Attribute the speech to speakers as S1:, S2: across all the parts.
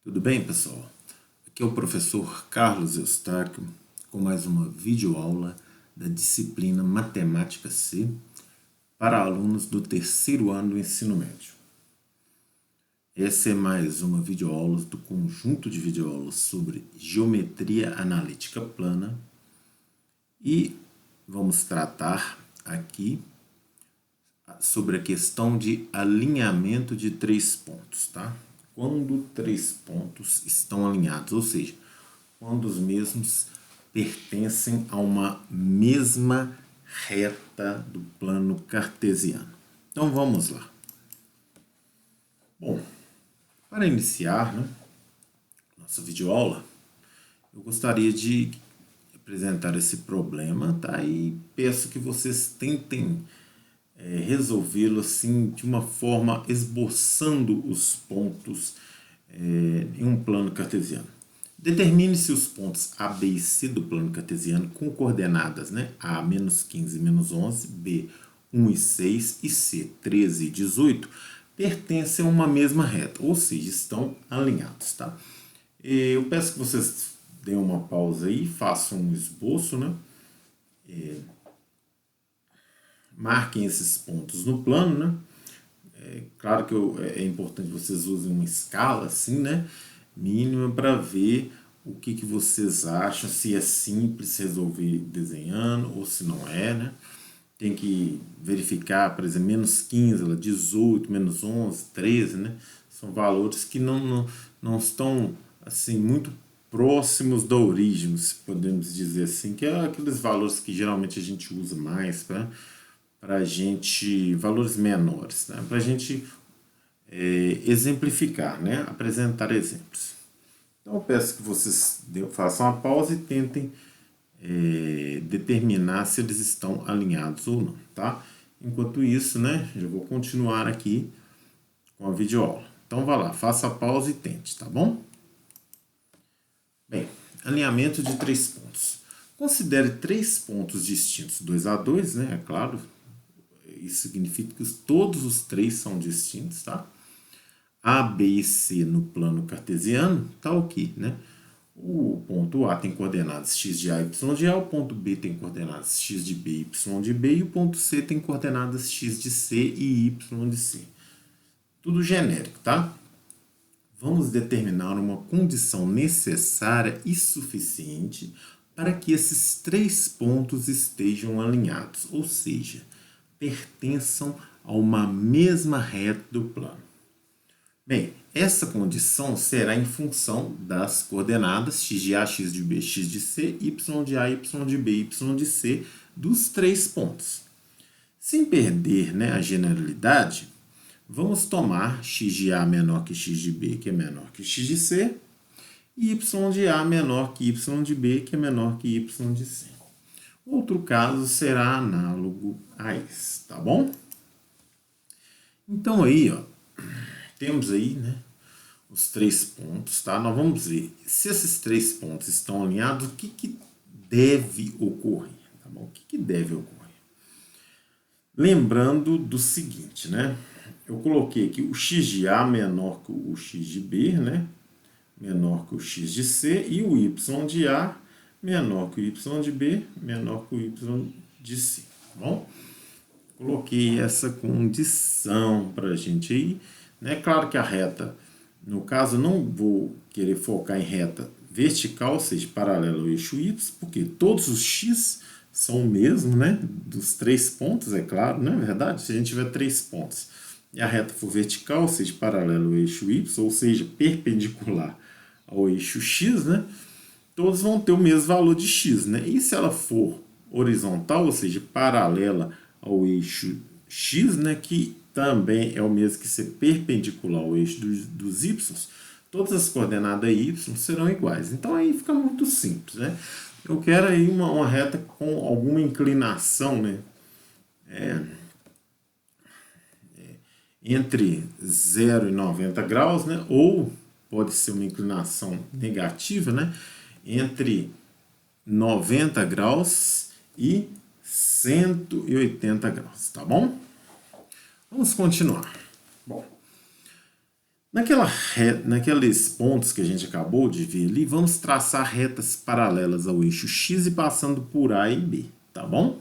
S1: Tudo bem, pessoal? Aqui é o professor Carlos Eustáquio com mais uma videoaula da disciplina Matemática C para alunos do terceiro ano do ensino médio. Essa é mais uma videoaula do conjunto de videoaulas sobre geometria analítica plana e vamos tratar aqui sobre a questão de alinhamento de três pontos, tá? Quando três pontos estão alinhados, ou seja, quando os mesmos pertencem a uma mesma reta do plano cartesiano. Então vamos lá. Bom, para iniciar, nossa videoaula, eu gostaria de apresentar esse problema, tá? E peço que vocês tentem resolvê-lo assim de uma forma esboçando os pontos em um plano cartesiano. Determine se os pontos A, B e C do plano cartesiano com coordenadas, A, menos 15 e menos 11, B, 1 e 6 e C, 13 e 18, pertencem a uma mesma reta, ou seja, estão alinhados, tá? Eu peço que vocês deem uma pausa aí, façam um esboço, marquem esses pontos no plano, claro que é importante que vocês usem uma escala assim, mínima para ver o que vocês acham, se é simples resolver desenhando ou se não é, Tem que verificar, por exemplo, menos 15, 18, menos 11, 13, São valores que não estão assim muito próximos da origem, se podemos dizer assim, que é aqueles valores que geralmente a gente usa mais para a gente, valores menores, para a gente exemplificar, apresentar exemplos. Então eu peço que vocês façam uma pausa e tentem determinar se eles estão alinhados ou não, tá? Enquanto isso, eu vou continuar aqui com a videoaula. Então vá lá, faça a pausa e tente, tá bom? Bem, alinhamento de três pontos. Considere três pontos distintos, 2 a 2, é claro. Isso significa que todos os três são distintos, tá? A, B e C no plano cartesiano, tá ok, O ponto A tem coordenadas x de A e y de A, o ponto B tem coordenadas x de B e y de B, e o ponto C tem coordenadas x de C e y de C. Tudo genérico, tá? Vamos determinar uma condição necessária e suficiente para que esses três pontos estejam alinhados, ou seja, pertençam a uma mesma reta do plano. Bem, essa condição será em função das coordenadas x de A, x de B, x de C, y de A, y de B, y de C dos três pontos. Sem perder a generalidade, vamos tomar x de A menor que x de B, que é menor que x de C, e y de A menor que y de B, que é menor que y de C. Outro caso será análogo a esse, tá bom? Então aí, temos aí, os três pontos, tá? Nós vamos ver se esses três pontos estão alinhados, o que deve ocorrer, tá bom? O que deve ocorrer? Lembrando do seguinte, Eu coloquei aqui o x de A menor que o x de B, Menor que o x de C, e o y de A menor que o y de B, menor que o y de C, tá bom? Coloquei essa condição para a gente aí, Claro que a reta, no caso, não vou querer focar em reta vertical, ou seja, paralela ao eixo y, porque todos os x são o mesmo, Dos três pontos, é claro, não é verdade? Se a gente tiver três pontos e a reta for vertical, ou seja, paralela ao eixo y, ou seja, perpendicular ao eixo x, todos vão ter o mesmo valor de x, E se ela for horizontal, ou seja, paralela ao eixo x, que também é o mesmo que ser perpendicular ao eixo dos y, todas as coordenadas y serão iguais. Então aí fica muito simples, Eu quero aí uma reta com alguma inclinação, entre 0 e 90 graus, ou pode ser uma inclinação negativa, entre 90 graus e 180 graus, tá bom? Vamos continuar. Bom, Naqueles pontos que a gente acabou de ver ali, vamos traçar retas paralelas ao eixo X e passando por A e B, tá bom?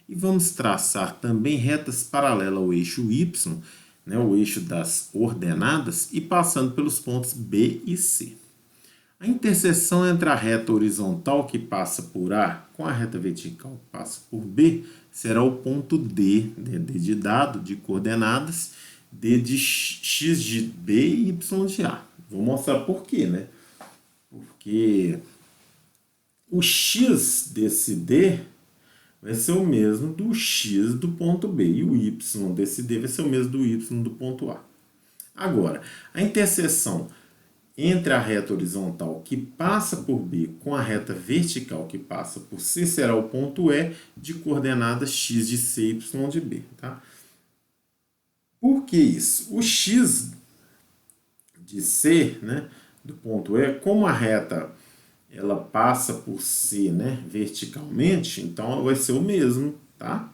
S1: E vamos traçar também retas paralelas ao eixo Y, né, o eixo das ordenadas, e passando pelos pontos B e C. A interseção entre a reta horizontal que passa por A com a reta vertical que passa por B será o ponto D, né, D de dado, de coordenadas, D de X de B e Y de A. Vou mostrar por quê, né? Porque o X desse D vai ser o mesmo do X do ponto B. E o Y desse D vai ser o mesmo do Y do ponto A. Agora, a interseção entre a reta horizontal que passa por B com a reta vertical que passa por C será o ponto E de coordenadas X de C e Y de B. Tá? Por que isso? O X de C, né, do ponto E, como a reta ela passa por C, né, verticalmente, então vai ser o mesmo, tá?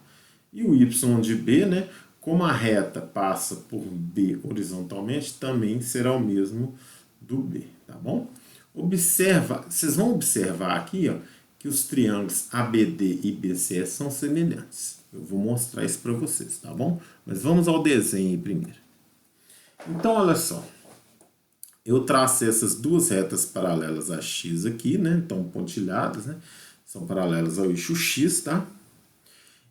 S1: E o Y de B, né, como a reta passa por B horizontalmente, também será o mesmo do B, tá bom? Observa, vocês vão observar aqui, ó, que os triângulos ABD e BCE são semelhantes. Eu vou mostrar isso para vocês, tá bom? Mas vamos ao desenho primeiro. Então, olha só. Eu tracei essas duas retas paralelas a X aqui, né? Então, pontilhadas, né? São paralelas ao eixo X, tá?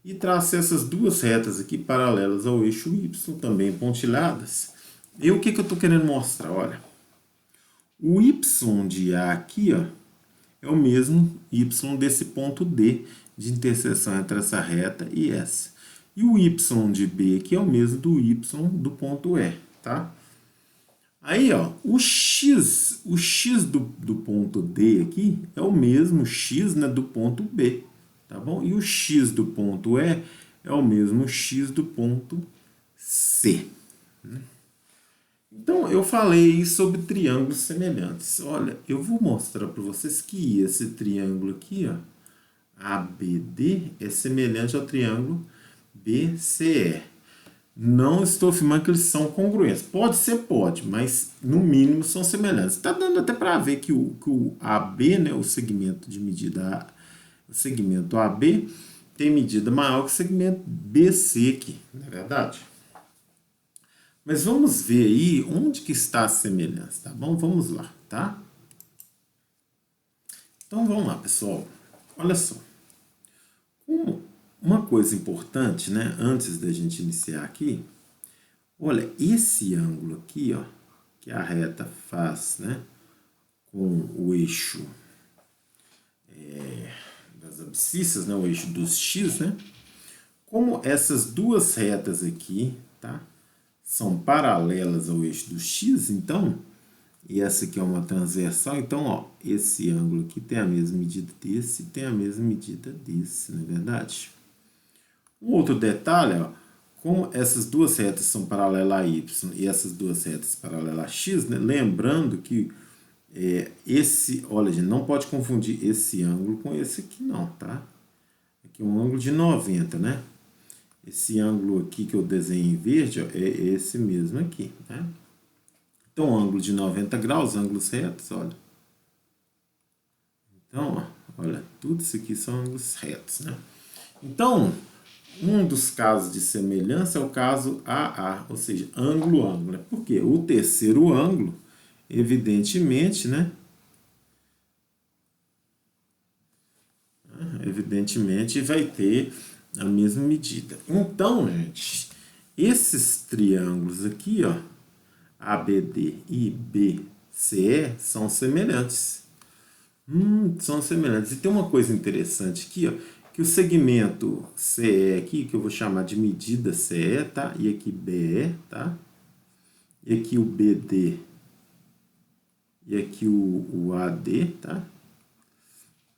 S1: E tracei essas duas retas aqui paralelas ao eixo Y, também pontilhadas. E o que eu estou querendo mostrar? Olha, o Y de A aqui, ó, é o mesmo Y desse ponto D, de interseção entre essa reta e essa. E o Y de B aqui é o mesmo do Y do ponto E, tá? Aí, ó, o X do ponto D aqui é o mesmo X, né, do ponto B, tá bom? E o X do ponto E é o mesmo X do ponto C. Então, eu falei sobre triângulos semelhantes. Olha, eu vou mostrar para vocês que esse triângulo aqui, ó, ABD, é semelhante ao triângulo BCE. Não estou afirmando que eles são congruentes. Pode ser, pode, mas no mínimo são semelhantes. Está dando até para ver que o AB, né, o segmento de medida, o segmento AB tem medida maior que o segmento BC aqui, não é verdade? Mas vamos ver aí onde que está a semelhança, tá bom? Vamos lá, tá? Então vamos lá, pessoal. Olha só. Uma coisa importante, né, antes da gente iniciar aqui, olha, esse ângulo aqui, ó, que a reta faz, né, com o eixo das abscissas, né, o eixo dos x, né, como essas duas retas aqui, tá, são paralelas ao eixo do x, então, e essa aqui é uma transversal, então, ó, esse ângulo aqui tem a mesma medida desse, tem a mesma medida desse, não é verdade? Um outro detalhe, ó, como essas duas retas são paralelas a y e essas duas retas paralelas a x, né, lembrando que esse, olha, gente, não pode confundir esse ângulo com esse aqui não, tá? Aqui é um ângulo de 90, né? Esse ângulo aqui que eu desenhei em verde, ó, é esse mesmo aqui, né? Então, ângulo de 90 graus, ângulos retos, olha. Então, ó, olha, tudo isso aqui são ângulos retos, né? Então, um dos casos de semelhança é o caso AA, ou seja, ângulo-ângulo. Né? Por quê? O terceiro ângulo, evidentemente, né? Evidentemente vai ter a mesma medida. Então, gente, esses triângulos aqui, ó, ABD e BCE, são semelhantes. São semelhantes. E tem uma coisa interessante aqui, ó, que o segmento CE aqui, que eu vou chamar de medida CE, tá? E aqui BE, tá? E aqui o BD e aqui o AD, tá?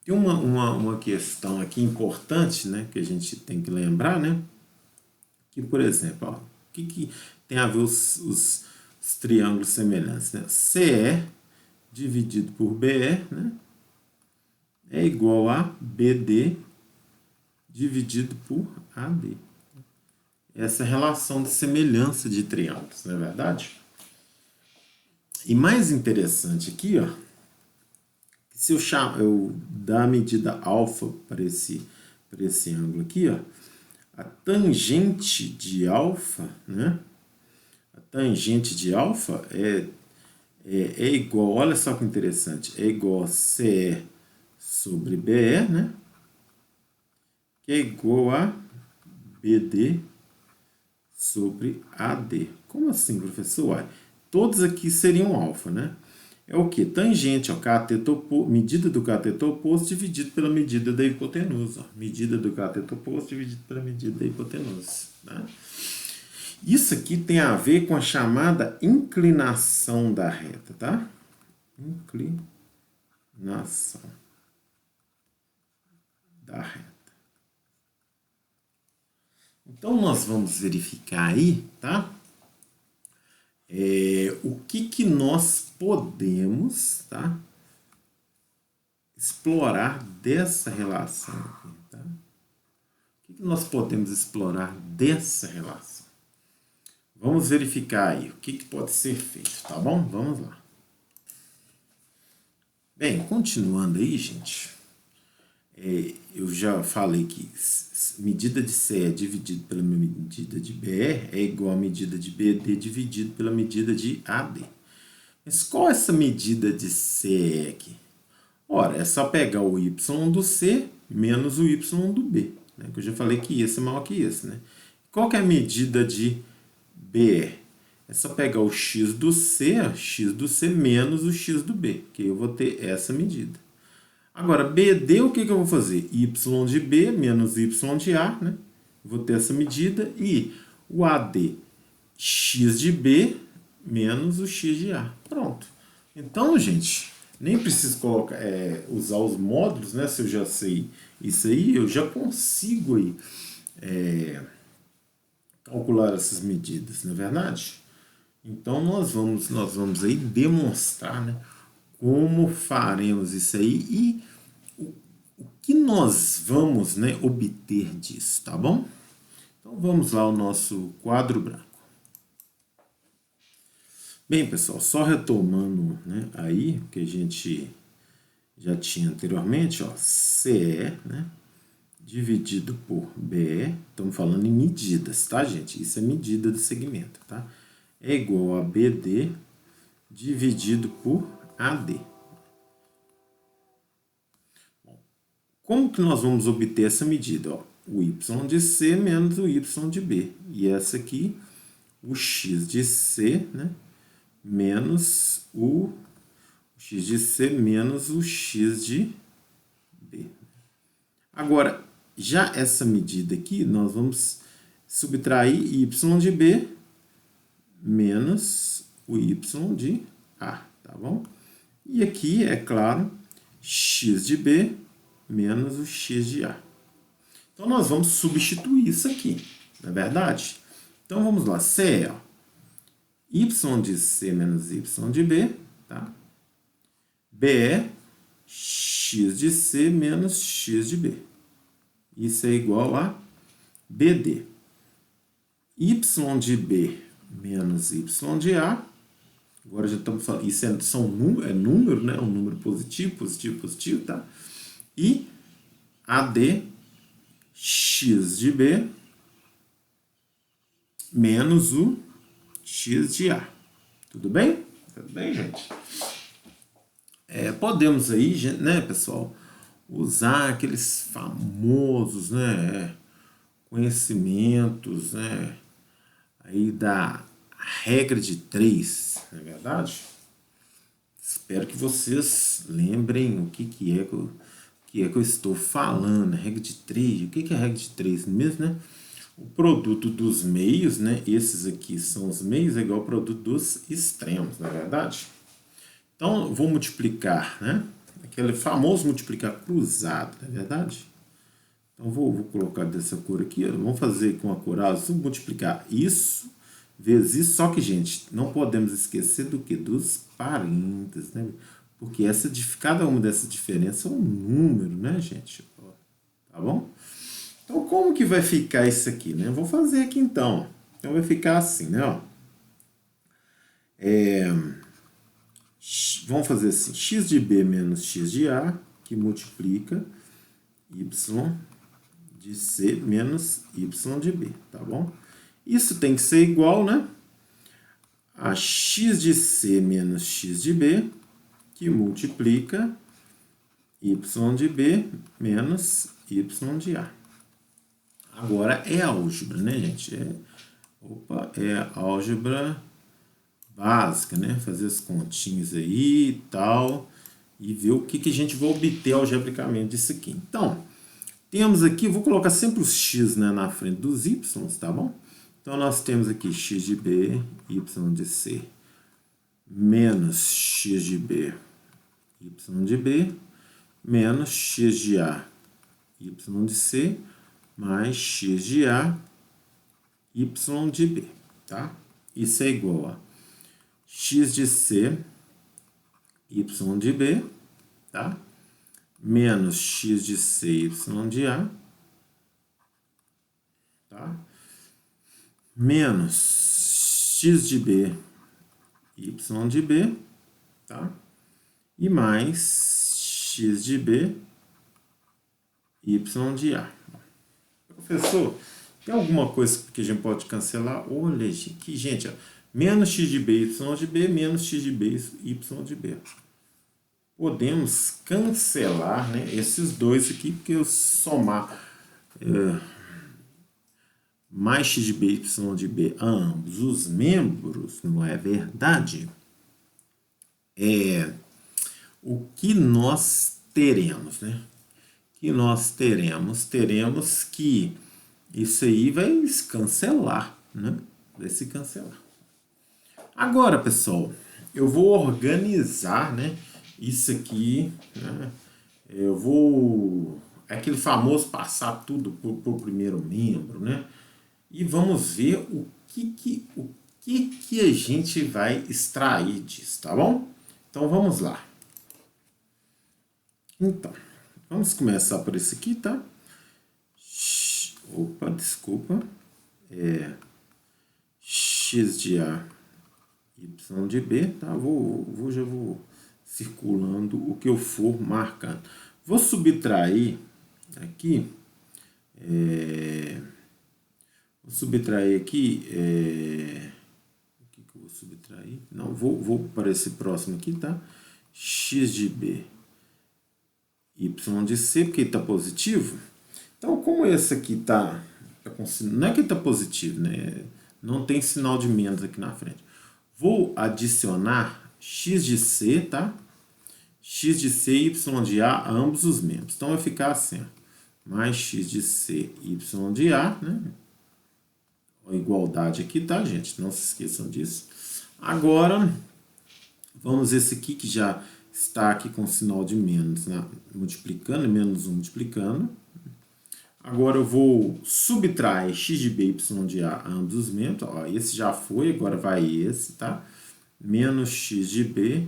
S1: Tem uma questão aqui importante, né, que a gente tem que lembrar, né? Que, por exemplo, ó, o que tem a ver os triângulos semelhantes, né? CE dividido por BE, né? É igual a BD dividido por AD. Essa é a relação de semelhança de triângulos, não é verdade? E mais interessante aqui, ó, se eu dar a medida alfa para esse ângulo aqui, ó, a tangente de alfa, né? A tangente de alfa é igual, olha só que interessante, é igual a CE sobre BE, né? Que é igual a BD sobre AD. Como assim, professor? Uai, todos aqui seriam alfa, né? É o que? Tangente, ó, medida do cateto oposto dividido pela medida da hipotenusa. Ó. Medida do cateto oposto dividido pela medida da hipotenusa. Né? Isso aqui tem a ver com a chamada inclinação da reta, tá? Inclinação da reta. Então, nós vamos verificar aí, tá? O que nós podemos, tá? Explorar dessa relação aqui, tá? O que nós podemos explorar dessa relação? Vamos verificar aí o que pode ser feito, tá bom? Vamos lá. Bem, continuando aí, gente, eu já falei que medida de CE dividido pela medida de BE é igual a medida de BD dividido pela medida de AD. Mas qual é essa medida de CE aqui? Ora, é só pegar o y do C menos o y do B, né? Que eu já falei que esse é maior que esse, né? Qual que é a medida de BE? É só pegar o x do C menos o x do B, que eu vou ter essa medida. Agora, BD, o que eu vou fazer? Y de B menos Y de A, né? Vou ter essa medida. E o AD, x de B menos o x de A. Pronto. Então, gente, nem preciso usar os módulos, né? Se eu já sei isso aí, eu já consigo aí, calcular essas medidas, não é verdade? Então, nós vamos aí demonstrar, né, como faremos isso aí e o que nós vamos, né, obter disso, tá bom? Então, vamos lá ao nosso quadro branco. Bem, pessoal, só retomando, né, aí o que a gente já tinha anteriormente, ó, CE, né, dividido por BE, estamos falando em medidas, tá, gente? Isso é medida do segmento, tá? É igual a BD dividido por AD. Bom, como que nós vamos obter essa medida? Ó, o y de C menos o y de B. E essa aqui, o x de C, né, menos o x de C menos o x de B. Agora, já essa medida aqui, nós vamos subtrair y de B menos o y de A, tá bom? E aqui, é claro, x de B menos o x de A. Então, nós vamos substituir isso aqui, não é verdade? Então, vamos lá. C é y de C menos y de B, tá? B é x de C menos x de B. Isso é igual a BD. Y de B menos y de A. Agora já estamos falando, isso é número, né? Um número positivo, positivo, positivo, tá? E AD, x de B menos o x de A. Tudo bem? Tudo bem, gente? Podemos aí, né, pessoal, usar aqueles famosos, né, conhecimentos, né, aí da regra de 3, não é verdade? Espero que vocês lembrem o que é que eu estou falando. Regra de 3, o que é a regra de 3 mesmo, né? O produto dos meios, né? Esses aqui são os meios, é igual ao produto dos extremos, não é verdade? Então, eu vou multiplicar, né? Aquele famoso multiplicar cruzado, não é verdade? Então, vou colocar dessa cor aqui, vamos fazer com a cor azul, multiplicar isso vezes isso, só que, gente, não podemos esquecer do que? Dos parênteses, né? Porque cada uma dessas diferenças é um número, né, gente? Tá bom? Então, como que vai ficar isso aqui, né? Eu vou fazer aqui, então. Então, vai ficar assim, né? Ó. vamos fazer assim, x de b menos x de a, que multiplica y de c menos y de b, tá bom? Isso tem que ser igual, né, a x de c menos x de b, que multiplica y de b menos y de a. Agora é álgebra, né, gente? É álgebra básica, né? Fazer as continhas aí e tal, e ver o que a gente vai obter algebricamente disso aqui. Então, temos aqui, vou colocar sempre os x, né, na frente dos y, tá bom? Então, nós temos aqui x de b, y de c, menos x de b, y de b, menos x de a, y de c, mais x de a, y de b, tá? Isso é igual a x de c, y de b, tá? Menos x de c, y de a, tá? Menos x de b, y de b, tá? E mais x de b, y de a. Professor, tem alguma coisa que a gente pode cancelar? Olha aqui, gente, ó. Menos x de b, y de b, menos x de b, y de b. Podemos cancelar, né, esses dois aqui, porque eu somar mais x de b, y de b, ambos os membros, não é verdade? O que nós teremos, né? Que nós teremos que isso aí vai se cancelar, né? Vai se cancelar. Agora, pessoal, eu vou organizar, né, isso aqui, né? Eu vou, aquele famoso passar tudo por primeiro membro, né? E vamos ver o que a gente vai extrair disso, tá bom? Então, vamos lá. Então, vamos começar por esse aqui, tá? Opa, desculpa. X de A, Y de B, tá? Já vou circulando o que eu for marcando. Vou subtrair aqui. Vou subtrair aqui. O que eu vou subtrair? Não, vou para esse próximo aqui, tá? X de B, Y de C, porque está positivo. Então, como esse aqui tá com, não é que está positivo, né? Não tem sinal de menos aqui na frente. Vou adicionar x de C, tá? X de C e y de A a ambos os membros. Então, vai ficar assim, ó, mais x de C e y de A, né? A igualdade aqui, tá, gente? Não se esqueçam disso. Agora, vamos esse aqui que já está aqui com sinal de menos, né? Multiplicando, menos 1 multiplicando. Agora eu vou subtrair x de b, y de a ambos os membros. Ó, esse já foi, agora vai esse, tá? Menos x de b,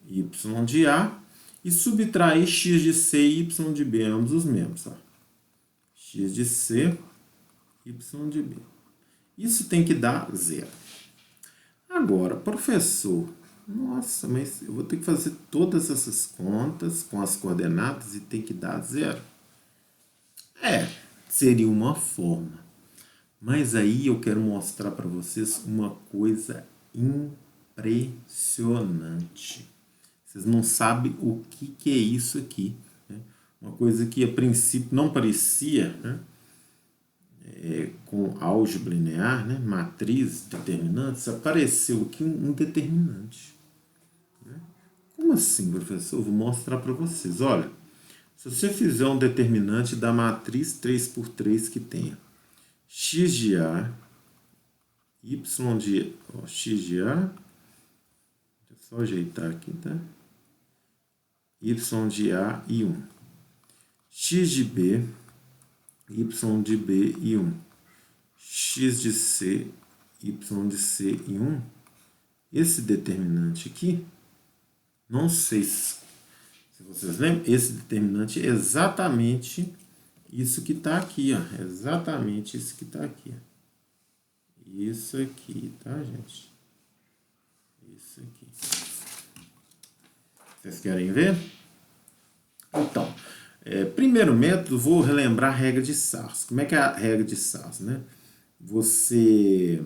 S1: y de a. E subtrair x de c e y de b ambos os membros. Ó. X de c, y de b. Isso tem que dar zero. Agora, professor, nossa, mas eu vou ter que fazer todas essas contas com as coordenadas e tem que dar zero? Seria uma forma. Mas aí eu quero mostrar para vocês uma coisa impressionante. Vocês não sabem o que é isso aqui, né? Uma coisa que a princípio não parecia, né? Com álgebra linear, né? Matriz, determinantes, apareceu aqui um determinante. Né? Como assim, professor? Eu vou mostrar para vocês. Olha, se você fizer um determinante da matriz 3×3 que tenha x de A, y de x de A, deixa eu só ajeitar aqui, tá? Y de A e 1. X de B, y de B e 1. X de C, y de C e 1. Esse determinante aqui, não sei se vocês lembram, esse determinante é exatamente isso que está aqui, ó. Exatamente isso que está aqui. Isso aqui, tá, gente? Isso aqui. Vocês querem ver? Então, primeiro método, vou relembrar a regra de Sarros. Como é que é a regra de Sarros, né? Você...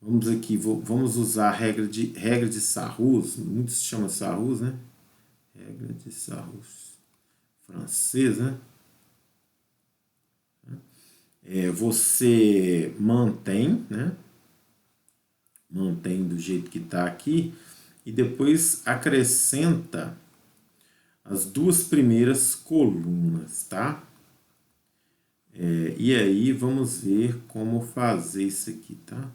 S1: vamos usar a regra de Sarrus, muitos chamam Sarrus, né? Regra de Sarrus, francês, né? Você mantém, né? Mantém do jeito que está aqui e depois acrescenta as duas primeiras colunas, tá? E aí vamos ver como fazer isso aqui, tá?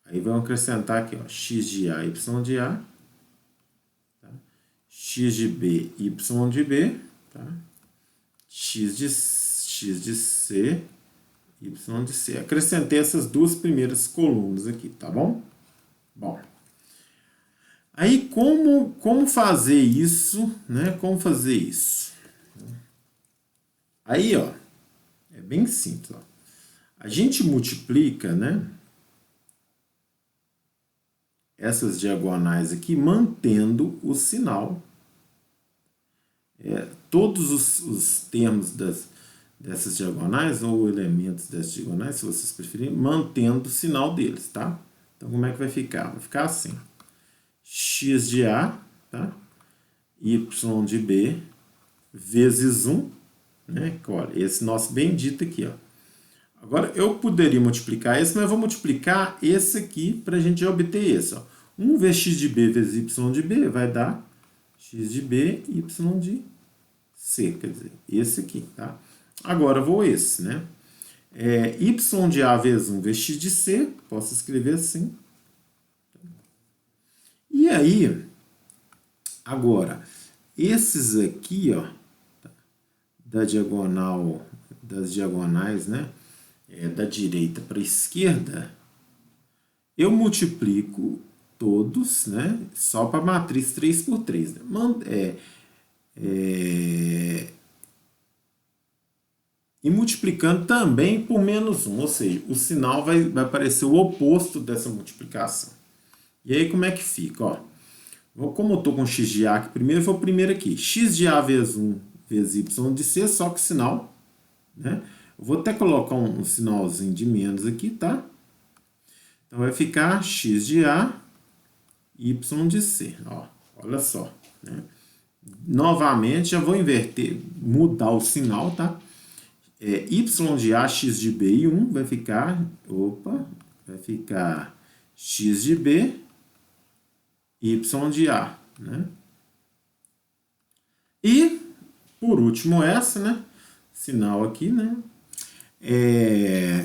S1: Aí vamos acrescentar aqui, ó, x de A, y de A, tá? X de B, y de B, tá? X de C, y de C. Acrescentei essas duas primeiras colunas aqui, tá bom? Bom. Aí, como fazer isso, né? Como fazer isso? Aí, ó, é bem simples, ó. A gente multiplica, né? Essas diagonais aqui, mantendo o sinal. Todos os termos dessas diagonais, ou elementos dessas diagonais, se vocês preferirem, mantendo o sinal deles, tá? Então, como é que vai ficar? Vai ficar assim. X de A, tá? Y de B, vezes 1, né? Olha, esse nosso bendito aqui, ó. Agora, eu poderia multiplicar esse, mas eu vou multiplicar esse aqui para a gente obter esse, ó. 1 vezes x de B vezes y de B vai dar x de B, y de C, quer dizer, esse aqui, tá? Agora, eu vou esse, né? Y de A vezes 1 vezes x de C, posso escrever assim. E aí, agora, esses aqui, ó, das diagonais, né? Da direita para a esquerda, eu multiplico todos, né? Só para a matriz 3 por 3. Né? E multiplicando também por menos 1, ou seja, o sinal vai aparecer o oposto dessa multiplicação. E aí como é que fica? Ó, como eu estou com x de A aqui primeiro, vou primeiro aqui. X de A vezes 1 vezes y de C, só que sinal, né? Eu vou até colocar um sinalzinho de menos aqui, tá? Então vai ficar x de A, y de C. Ó, olha só, né? Novamente, já vou inverter, mudar o sinal, tá? Y de A, x de B e 1 vai ficar, vai ficar x de B, y de A, né? E, por último, essa, né? Sinal aqui, né?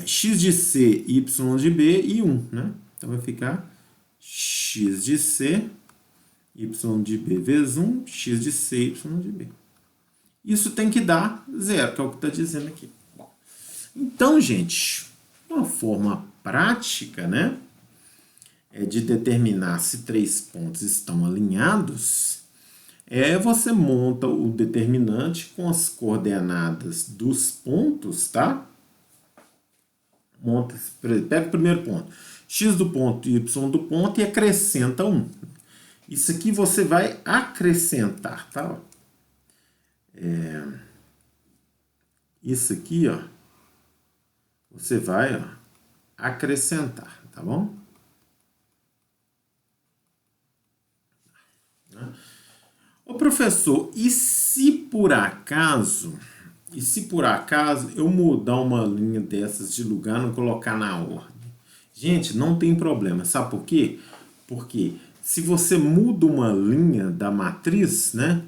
S1: X de C, Y de B e 1, né? Então vai ficar X de C, Y de B vezes 1, X de C, Y de B. Isso tem que dar 0, que é o que está dizendo aqui. Bom, então, gente, uma forma prática, né? De determinar se três pontos estão alinhados, você monta o determinante com as coordenadas dos pontos, tá? Pega o primeiro ponto, x do ponto e y do ponto e acrescenta 1. Isso aqui você vai acrescentar, tá? Isso aqui, ó, você vai, ó, acrescentar, tá bom? Ô professor, e se por acaso eu mudar uma linha dessas de lugar, não colocar na ordem? Gente, não tem problema. Sabe por quê? Porque se você muda uma linha da matriz, né,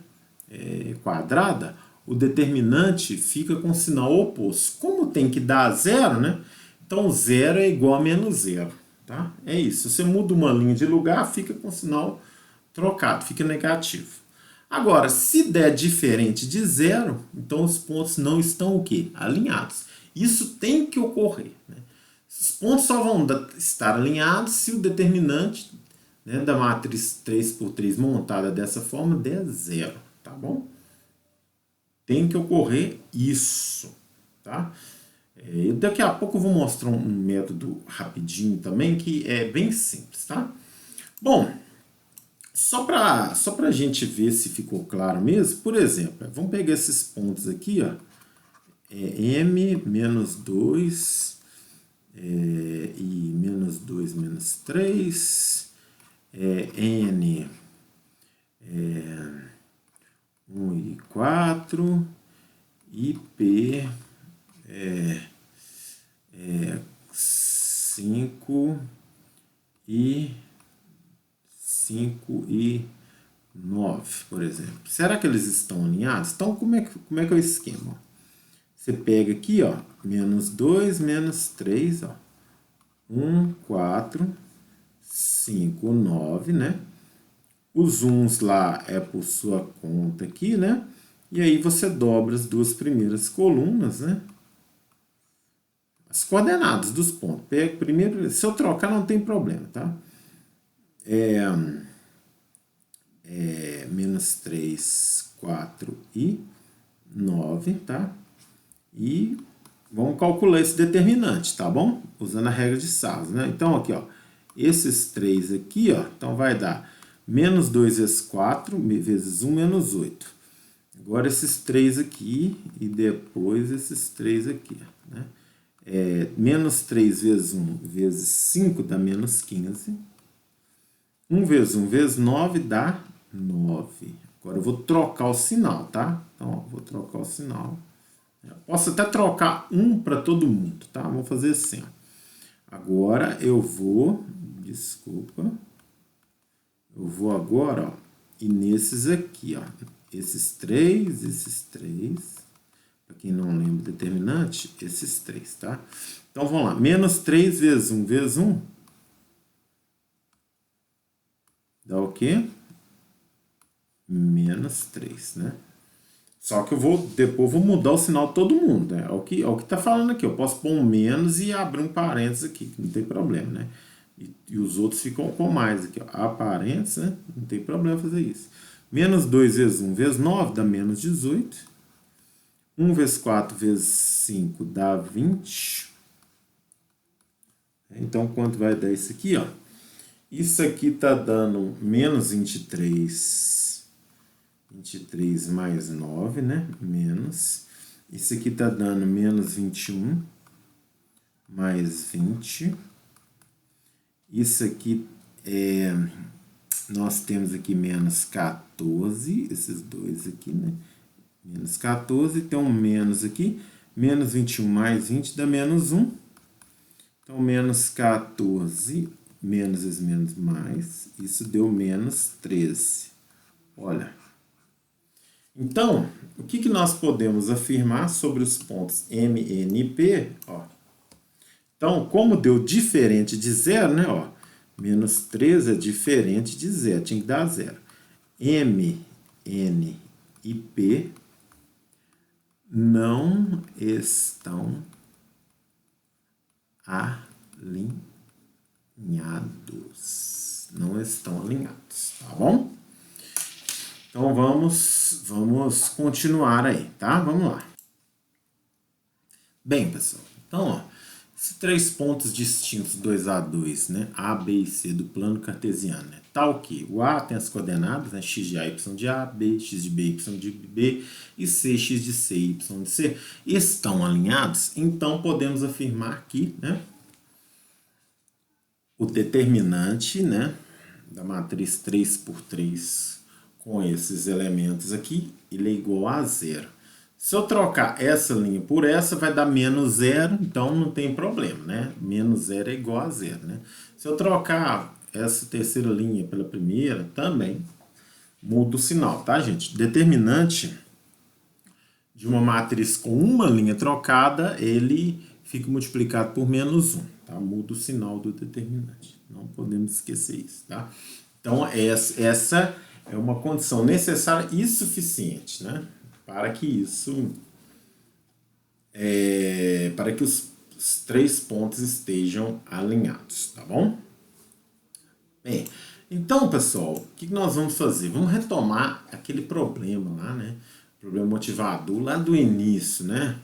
S1: quadrada, o determinante fica com sinal oposto. Como tem que dar 0, né? Então 0 é igual a menos 0. Tá? É isso. Se você muda uma linha de lugar, fica com sinal trocado, fica negativo. Agora, se der diferente de 0, então os pontos não estão o quê? Alinhados. Isso tem que ocorrer. Né? Os pontos só vão estar alinhados se o determinante, né, da matriz 3 por 3 montada dessa forma der 0. Tá bom? Tem que ocorrer isso. Tá? Daqui a pouco eu vou mostrar um método rapidinho também que é bem simples. Tá? Bom, só para a gente ver se ficou claro mesmo, por exemplo, vamos pegar esses pontos aqui, ó, m menos 2 e menos 2 menos 3, n 1 e 4 e p 5 e 9, por exemplo. Será que eles estão alinhados? Então, como é que é o esquema? Você pega aqui, ó, menos 2, menos 3, ó. 1, 4, 5, 9, né? Os uns lá é por sua conta aqui, né? E aí você dobra as duas primeiras colunas, né? As coordenadas dos pontos. Pega primeiro, se eu trocar não tem problema, tá? Menos 3, 4 e 9, tá? E vamos calcular esse determinante, tá bom? Usando a regra de Sarros, né? Então, aqui, ó, esses 3 aqui, ó, então vai dar menos 2 vezes 4, vezes 1, menos 8. Agora esses 3 aqui e depois esses 3 aqui, né? Menos 3 vezes 1 vezes 5 dá menos 15. 1 vezes 1 vezes 9 dá 9. Agora eu vou trocar o sinal, tá? Então, ó, vou trocar o sinal. Eu posso até trocar um para todo mundo, tá? Vamos fazer assim, ó. Agora eu vou, desculpa, eu vou agora, ó, e nesses aqui, ó, esses 3, para quem não lembra o determinante, esses 3, tá? Então vamos lá, menos 3 vezes 1 vezes 1 dá o quê? Menos 3, né? Só que depois vou mudar o sinal de todo mundo, né? É o que tá falando aqui. Eu posso pôr um menos e abrir um parênteses aqui, que não tem problema, né? E os outros ficam com mais aqui, ó. A parênteses, né? Não tem problema fazer isso. Menos 2 vezes 1 vezes 9 dá menos 18. 1 vezes 4 vezes 5 dá 20. Então, quanto vai dar isso aqui, ó? Isso aqui tá dando menos 23. 23 mais 9, né? Menos. Isso aqui tá dando menos 21 mais 20. Isso aqui nós temos aqui menos 14, esses dois aqui, né? Menos 14, tem um menos aqui. Menos 21 mais 20 dá menos 1. Então, menos 14, menos esse menos mais. Isso deu menos 13. Olha. Então, o que nós podemos afirmar sobre os pontos M, N e P? Ó. Então, como deu diferente de zero, né? Ó, menos 13 é diferente de zero, tinha que dar zero. M, N e P não estão alinhados. Não estão alinhados, tá bom? Então vamos continuar aí, tá? Vamos lá. Bem, pessoal, então, ó, esses 3 pontos distintos 2A2, né? A, B e C do plano cartesiano, né? Tá o quê? O A tem as coordenadas, né? X de A, Y de A, B, X de B, Y de B e C, X de C, Y de C. Estão alinhados? Então podemos afirmar aqui, né? O determinante, né? Da matriz 3 por 3 com esses elementos aqui, ele é igual a zero. Se eu trocar essa linha por essa, vai dar menos zero, então não tem problema, né? Menos zero é igual a zero, né? Se eu trocar essa terceira linha pela primeira, também muda o sinal, tá, gente? Determinante de uma matriz com uma linha trocada, ele fica multiplicado por menos 1, tá? Muda o sinal do determinante. Não podemos esquecer isso, tá? Então, essa é uma condição necessária e suficiente, né? Para que isso... para que os 3 pontos estejam alinhados, tá bom? Bem, então, pessoal, o que nós vamos fazer? Vamos retomar aquele problema lá, né? Problema motivador lá do início, né?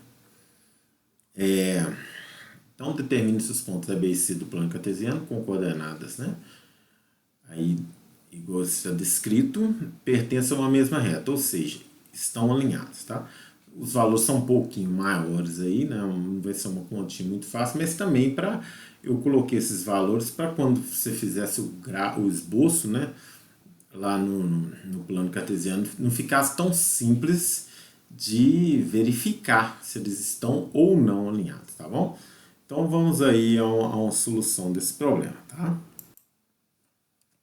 S1: Então, determine se os pontos A, B e C do plano cartesiano com coordenadas, né? aí, igual está descrito, pertencem a uma mesma reta, ou seja, estão alinhados, tá? Os valores são um pouquinho maiores aí, né? Não vai ser uma continha muito fácil, mas também para eu coloquei esses valores para quando você fizesse o esboço, né? Lá no plano cartesiano, não ficasse tão simples de verificar se eles estão ou não alinhados, tá bom? Então vamos aí a uma solução desse problema, tá?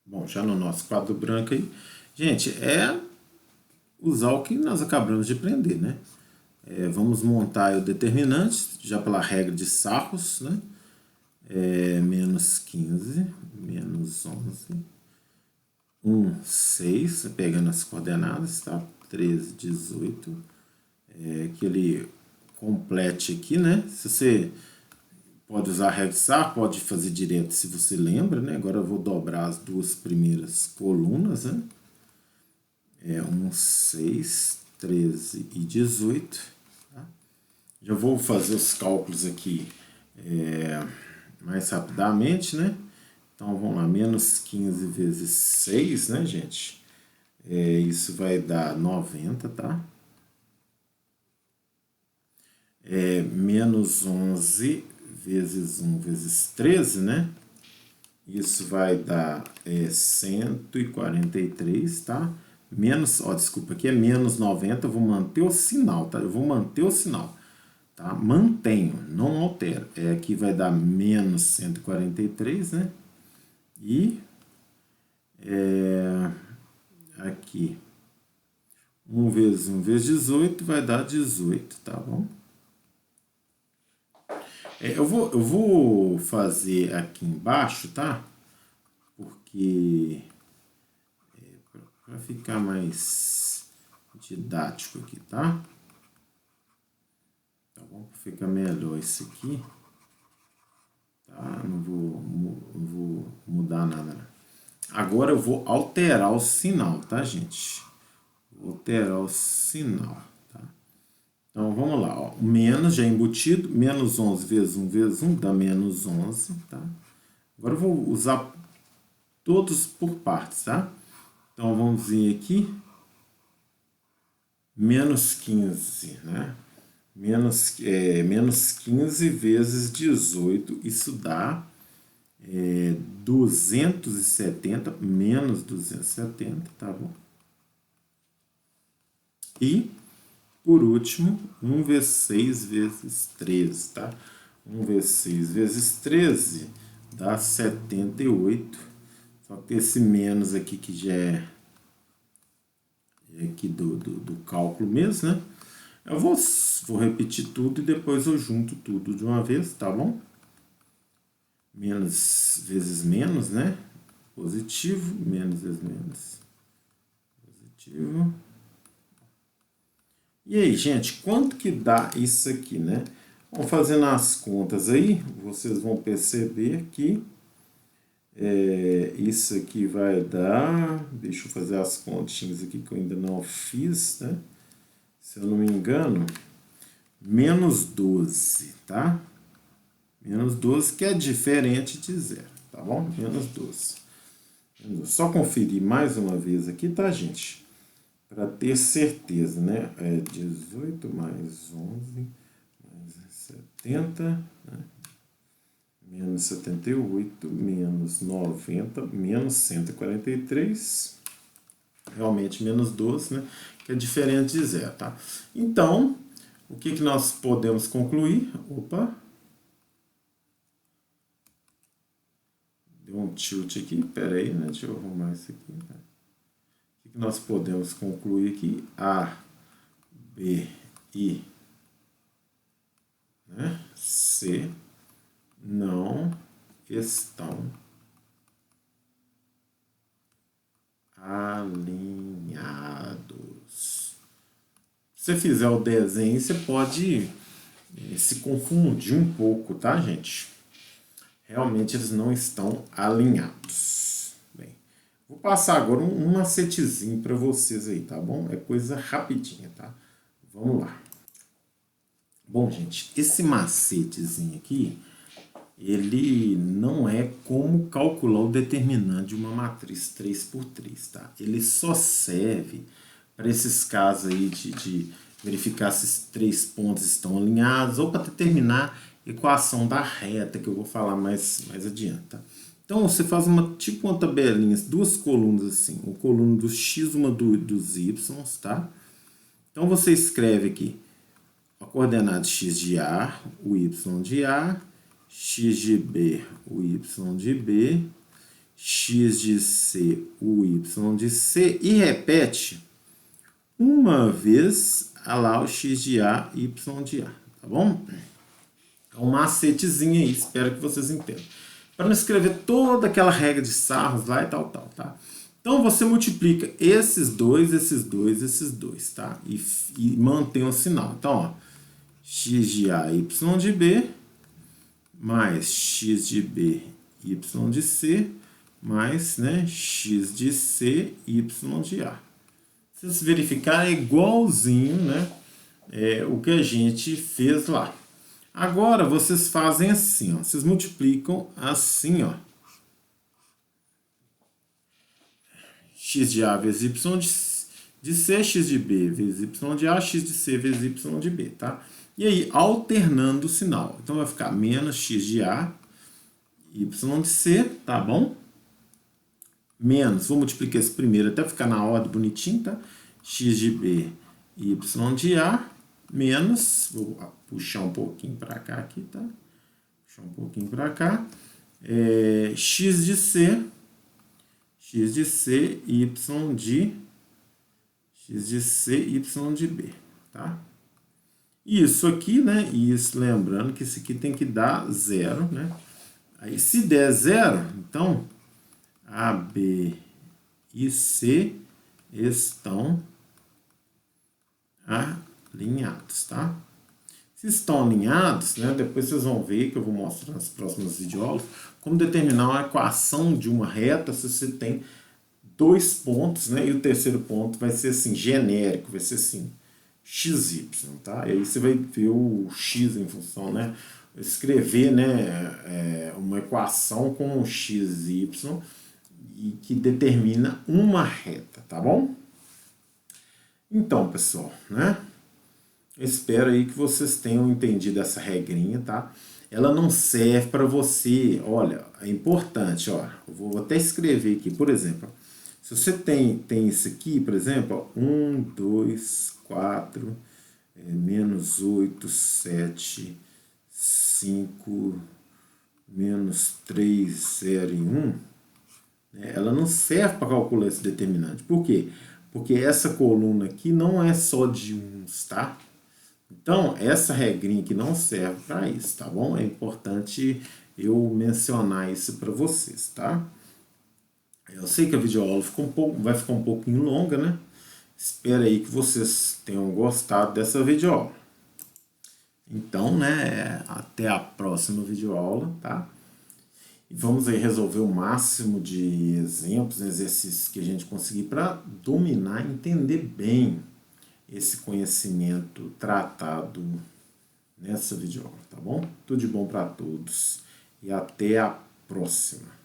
S1: Bom, já no nosso quadro branco aí, gente, é usar o que nós acabamos de aprender, né? Vamos montar o determinante, já pela regra de Sarros, né? Menos 15, menos 11, 1, 6, pegando as coordenadas, tá? 13, 18, que ele complete aqui, né? Se você pode usar a regra de Sarro, pode fazer direto se você lembra, né? Agora eu vou dobrar as duas primeiras colunas, né? 1, 6, 13 e 18. Tá? Já vou fazer os cálculos aqui mais rapidamente, né? Então vamos lá, menos 15 vezes 6, né, gente? Isso vai dar 90, tá? Menos 11 vezes 1 vezes 13, né? Isso vai dar 143, tá? Menos, ó, desculpa, aqui é menos 90, eu vou manter o sinal, tá? Eu vou manter o sinal, tá? Mantenho, não altero. Aqui vai dar menos 143, né? E aqui, 1 vezes 1 vezes 18 vai dar 18, tá bom? Eu vou fazer aqui embaixo, tá? Porque para ficar mais didático aqui, tá? Tá bom? Para ficar melhor isso aqui, tá? Não vou mudar nada. Agora eu vou alterar o sinal, tá, gente? Vou alterar o sinal, tá? Então vamos lá, ó. Menos já embutido, menos 11 vezes 1 vezes 1 dá menos 11, tá? Agora eu vou usar todos por partes, tá? Então vamos vir aqui, menos 15, né? Menos 15 vezes 18, isso dá 270, menos 270, tá bom? E, por último, 1 vezes 6 vezes 13, tá? 1 vezes 6 vezes 13 dá 78. Só que esse menos aqui que já é aqui do cálculo mesmo, né? Eu vou repetir tudo e depois eu junto tudo de uma vez, tá bom? Menos vezes menos, né? Positivo, menos vezes menos. Positivo. E aí, gente, quanto que dá isso aqui, né? Vamos fazendo as contas aí, vocês vão perceber que isso aqui vai dar... Deixa eu fazer as continhas aqui que eu ainda não fiz, né? Se eu não me engano, menos 12, tá? Menos 12 que é diferente de zero, tá bom? Menos 12. Só conferir mais uma vez aqui, tá, gente? Para ter certeza, né? 18 mais 11 mais 70, né? Menos 78, menos 90, menos 143. Realmente menos 12, né? Que é diferente de zero, tá? Então, o que nós podemos concluir? Opa! Deu um tilt aqui, pera aí, né? Deixa eu arrumar isso aqui. Né? O que nós podemos concluir aqui? A, B, I, né? C não estão alinhados. Se você fizer o desenho, você pode se confundir um pouco, tá, gente? Realmente eles não estão alinhados. Bem, vou passar agora um macetezinho para vocês aí, tá bom? É coisa rapidinha, tá? Vamos lá. Bom, gente, esse macetezinho aqui ele não é como calcular o determinante de uma matriz 3×3, tá? Ele só serve para esses casos aí de verificar se esses 3 pontos estão alinhados ou para determinar a equação da reta, que eu vou falar mais adiante, tá? Então, você faz tipo uma tabelinha, 2 colunas assim, uma coluna dos x, uma dos y, tá? Então, você escreve aqui a coordenada x de A, o y de A, x de B, o y de B, x de C, o y de C, e repete uma vez lá o x de A e y de A, tá bom? É um macetezinho aí, espero que vocês entendam. Para não escrever toda aquela regra de sarros lá e tal, tá? Então, você multiplica esses dois, tá? E mantém o sinal. Então, ó, x de A, y de B, mais x de B, y de C, mais, né, x de C, y de A. Se vocês verificarem, é igualzinho, né, o que a gente fez lá. Agora, vocês fazem assim, ó, vocês multiplicam assim, ó, x de A vezes y de C, x de B vezes y de A, x de C vezes y de B, tá? E aí, alternando o sinal. Então, vai ficar menos x de A, y de C, tá bom? Menos, vou multiplicar esse primeiro até ficar na ordem bonitinho, tá? X de B, y de A, menos, vou puxar um pouquinho para cá aqui, tá? Puxar um pouquinho para cá. X de C, y de x de C, y de B, tá? Isso aqui, né? Isso, lembrando que isso aqui tem que dar 0, né? Aí, se der 0, então, A, B e C estão alinhados, tá? Se estão alinhados, né? Depois vocês vão ver que eu vou mostrar nas próximas videoaulas como determinar uma equação de uma reta se você tem 2 pontos, né? E o terceiro ponto vai ser assim, genérico, vai ser assim, xy, tá? E aí você vai ver o x em função, né? Escrever, né, uma equação com x, y e que determina uma reta, tá bom? Então, pessoal, né? Eu espero aí que vocês tenham entendido essa regrinha, tá? Ela não serve para você, olha, é importante, ó, eu vou até escrever aqui, por exemplo, se você tem isso aqui, por exemplo, ó, 1, 2, 4, menos 8, 7, 5, menos 3, 0 e 1, né? Ela não serve para calcular esse determinante. Por quê? Porque essa coluna aqui não é só de uns, tá? Então, essa regrinha aqui não serve para isso, tá bom? É importante eu mencionar isso para vocês, tá? Eu sei que a videoaula vai ficar um pouquinho longa, né? Espero aí que vocês tenham gostado dessa videoaula. Então, né, até a próxima videoaula, tá? E vamos aí resolver o máximo de exemplos, exercícios que a gente conseguir para dominar e entender bem esse conhecimento tratado nessa videoaula, tá bom? Tudo de bom para todos e até a próxima.